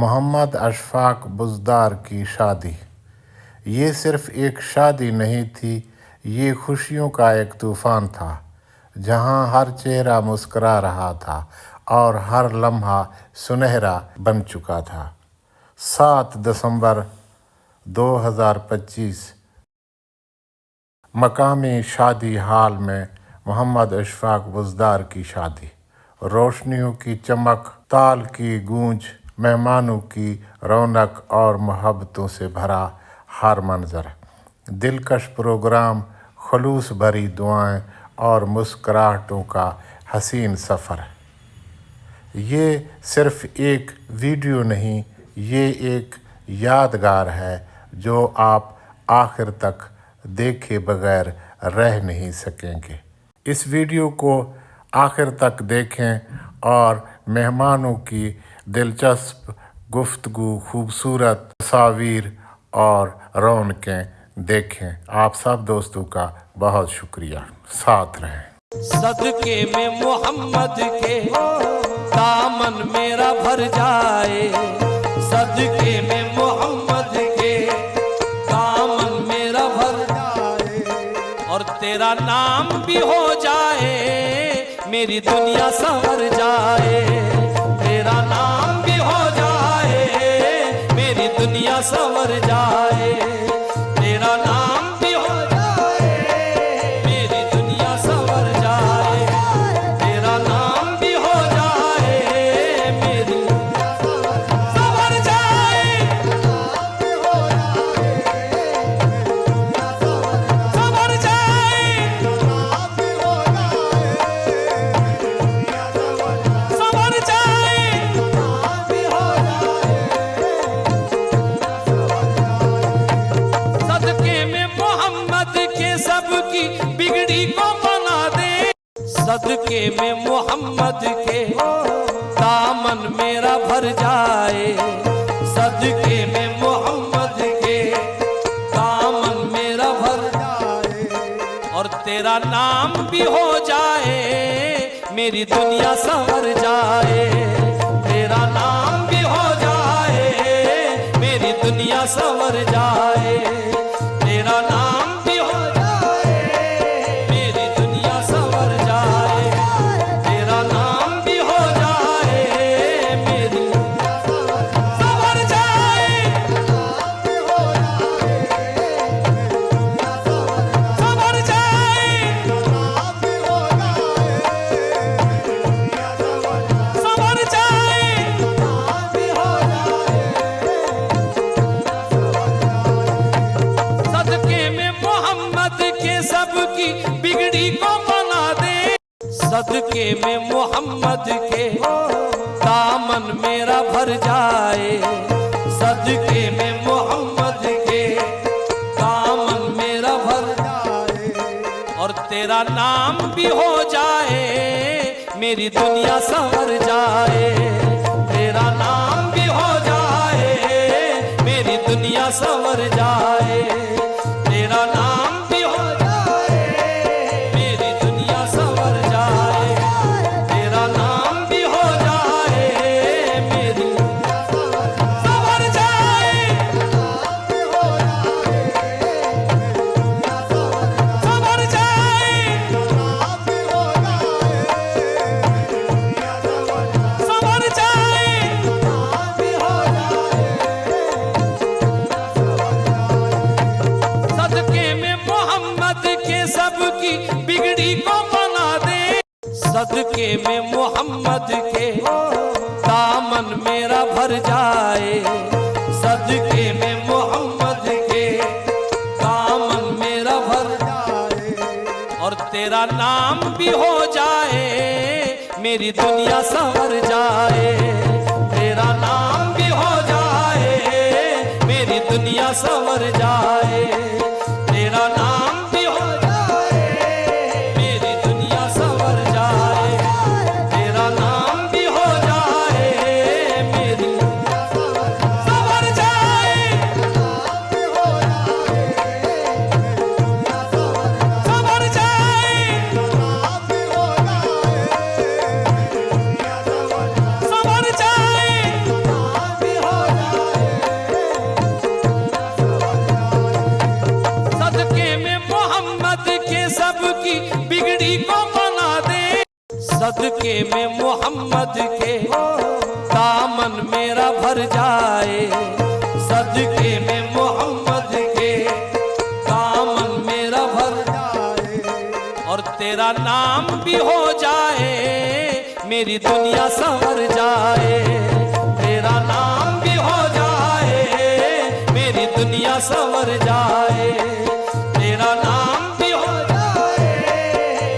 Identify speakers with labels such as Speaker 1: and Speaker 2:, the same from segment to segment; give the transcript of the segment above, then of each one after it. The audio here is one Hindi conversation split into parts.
Speaker 1: मोहम्मद अशफाक बुज़दार की शादी। ये सिर्फ़ एक शादी नहीं थी, ये खुशियों का एक तूफ़ान था, जहां हर चेहरा मुस्करा रहा था और हर लम्हा सुनहरा बन चुका था। 7 दिसंबर 2025 मकामी शादी हाल में मोहम्मद अशफाक बुज़दार की शादी। रोशनियों की चमक, ताल की गूंज, मेहमानों की रौनक और मोहब्बतों से भरा हर मंज़र। दिलकश प्रोग्राम, खुलूस भरी दुआएं और मुस्कुराहटों का हसीन सफ़र। ये सिर्फ़ एक वीडियो नहीं, ये एक यादगार है जो आप आखिर तक देखे बगैर रह नहीं सकेंगे। इस वीडियो को आखिर तक देखें और मेहमानों की दिलचस्प गुफ्तगू, खूबसूरत तस्वीर और रौनकें देखें। आप सब दोस्तों का बहुत शुक्रिया। साथ रहें।
Speaker 2: सदके में मोहम्मद के दामन मेरा भर जाए, सदके में मोहम्मद के दामन मेरा भर जाए, और तेरा नाम भी हो जाए, मेरी दुनिया संवर जाए। तेरा नाम भी हो जाए, मेरी दुनिया संवर जाए। तेरा नाम भी हो जाए, मेरी दुनिया संवर जाए। तेरा नाम भी हो जाए, मेरी संवर जाए। संवर जाए, संवर जाए। सदके में मोहम्मद के सबकी बिगड़ी को बना दे, सदके में मोहम्मद के दामन मेरा भर जाए। सदके में मोहम्मद के दामन मेरा भर जाए, और तेरा नाम भी हो जाए, मेरी दुनिया संवर जाए। तेरा नाम भी हो जाए, मेरी दुनिया संवर जाए। तेरा नाम भी हो जाए, मेरी दुनिया संवर जाए। तेरा नाम भी हो जाए, मेरी संवर जाए। संवर जाए, संवर जाए। सदके में मोहम्मद के सबकी बिगड़ी को बना दे, सदके में मोहम्मद के दामन मेरा भर जाए। सदके में मोहम्मद के दामन मेरा भर जाए, और तेरा नाम भी हो जाए, मेरी दुनिया संवर जाए। तेरा नाम भी हो जाए, मेरी दुनिया संवर जाए। तेरा नाम भी हो जाए, मेरी दुनिया संवर जाए। तेरा नाम भी हो जाए, मेरी संवर जाए। संवर जाए, संवर जाए। सदके में मोहम्मद के सबकी बिगड़ी को बना दे, सदके में मोहम्मद के दामन मेरा भर जाए। सदके में मोहम्मद के दामन मेरा भर जाए, और तेरा नाम भी हो जाए, मेरी दुनिया संवर जाए। तेरा नाम भी हो जाए, मेरी दुनिया संवर जाए। तेरा नाम भी हो जाए, मेरी दुनिया संवर जाए। तेरा नाम भी हो जाए, मेरी संवर जाए। संवर जाए, संवर जाए। सदके में मोहम्मद के दामन मेरा भर जाए, सदके में मोहम्मद के दामन मेरा भर जाए, और तेरा नाम भी हो जाए मेरी दुनिया संवर जाए, तेरा नाम भी हो जाए मेरी दुनिया संवर जाए, तेरा नाम भी हो जाए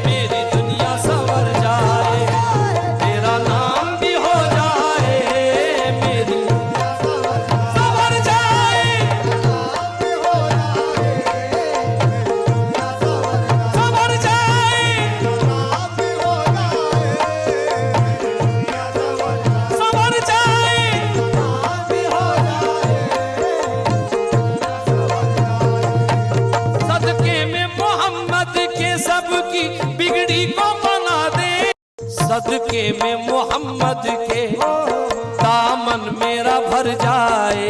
Speaker 2: मेरी दुनिया संवर जाए, तेरा नाम भी हो जाए मेरी संवर जाए, संवर जाए, संवर जाए, सदके में मोहम्मद के सबकी बिगड़ी को बना दे, सदके में मोहम्मद के दामन मेरा भर जाए,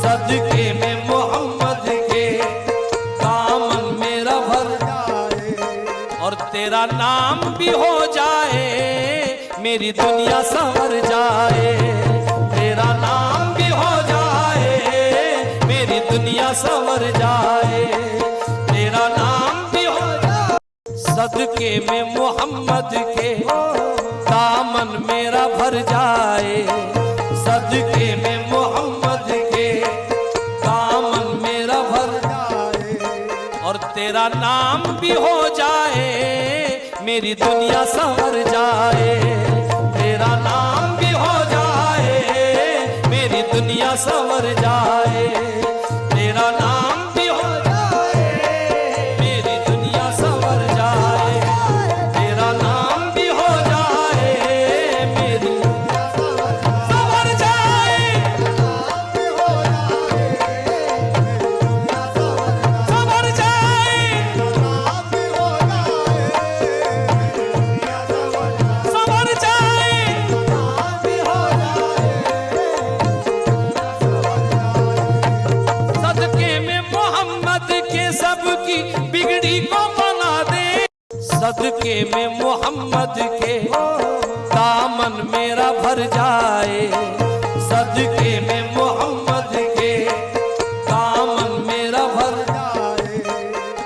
Speaker 2: सदके में मोहम्मद के दामन मेरा भर जाए, और तेरा नाम भी हो जाए मेरी दुनिया संवर जाए, तेरा नाम भी हो जाए मेरी दुनिया संवर जाए, तेरा नाम भी हो जाए, सदके में मोहम्मद के दामन मेरा भर जाए, सदके में मोहम्मद के दामन मेरा भर जाए, और तेरा नाम भी हो जाए मेरी दुनिया संवर जाए, तेरा नाम भी हो जाए मेरी दुनिया संवर जाए, तेरा नाम भी हो जाए मेरी दुनिया संवर जाए, तेरा नाम भी हो जाए मेरी संवर जाए, संवर जाए, संवर जाए, सदके में मोहम्मद के सबकी बिगड़ी को बना दे, सदके में मोहम्मद के दामन मेरा भर जाए, सदके में मोहम्मद के दामन मेरा भर जाए,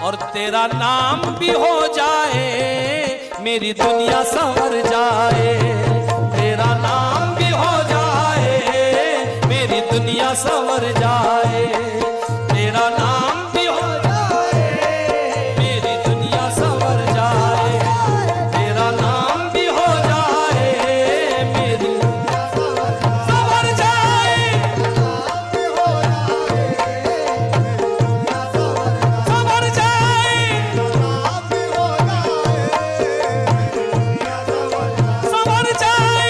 Speaker 2: और तेरा नाम भी हो जाए मेरी दुनिया संवर जाए, तेरा नाम भी हो जाए मेरी दुनिया संवर जाए, तेरा नाम भी हो जाए मेरी दुनिया संवर जाए, तेरा नाम भी हो जाए मेरी संवर जाए, संवर जाए, संवर जाए,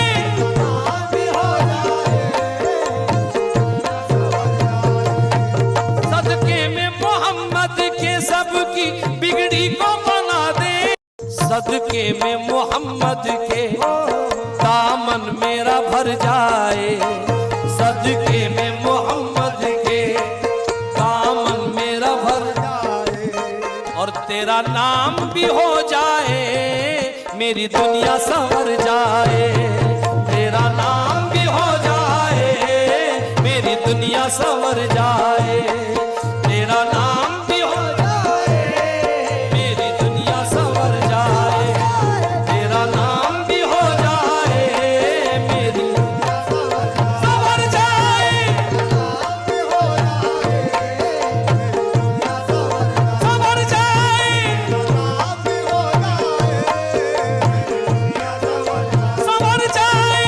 Speaker 2: सदके में मोहम्मद के सबकी बिगड़ी को बना दे, सदके में मोहम्मद के दामन मेरा भर जाए, सदके में मोहम्मद के दामन मेरा भर जाए, और तेरा नाम भी हो जाए मेरी दुनिया संवर जाए, तेरा नाम भी हो जाए मेरी दुनिया संवर जाए, तेरा नाम भी हो जाए मेरी दुनिया संवर जाए, तेरा नाम भी हो जाए मेरी संवर जाए, संवर जाए, संवर जाए,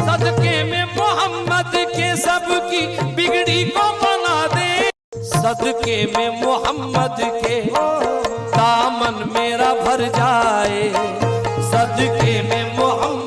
Speaker 2: सदके में मोहम्मद के सबकी बिगड़ी को बना दे, सदके में मोहम्मद के दामन मेरा भर जाए, सदके में मोहम्मद